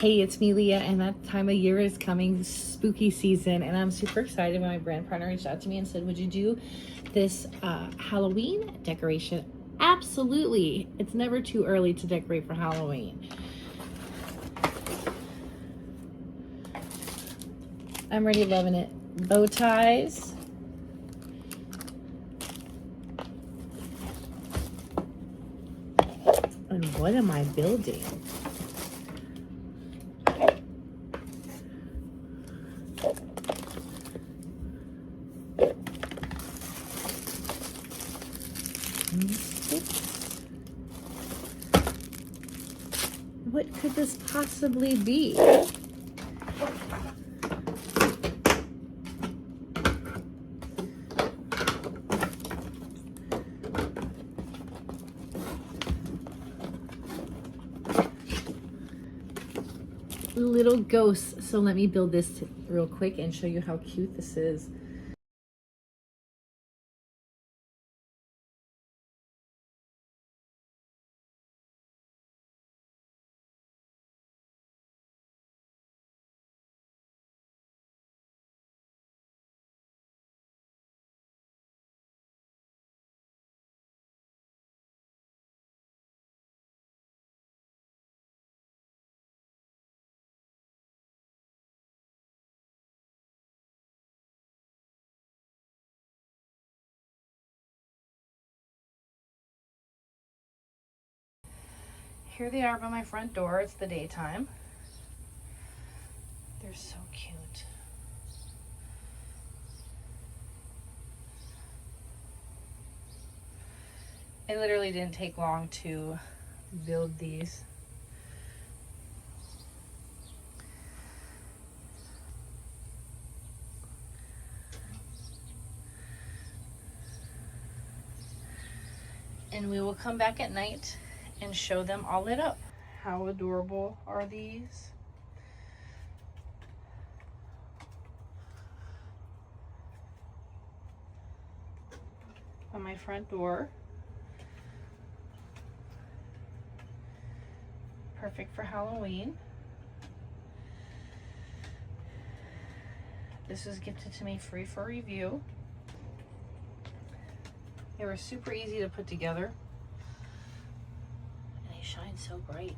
Hey, it's me, Leah, and that time of year is coming, spooky season, and I'm super excited when my brand partner reached out to me and said, would you do this Halloween decoration? Absolutely. It's never too early to decorate for Halloween. I'm already loving it. Bow ties. And what am I building? What could this possibly be? Little ghosts. So let me build this real quick and show you how cute this is. Here they are by my front door. It's the daytime. They're so cute. It literally didn't take long to build these. And we will come back at night and show them all lit up. How adorable are these? On my front door. Perfect for Halloween. This was gifted to me free for review. They were super easy to put together. And they shine so bright.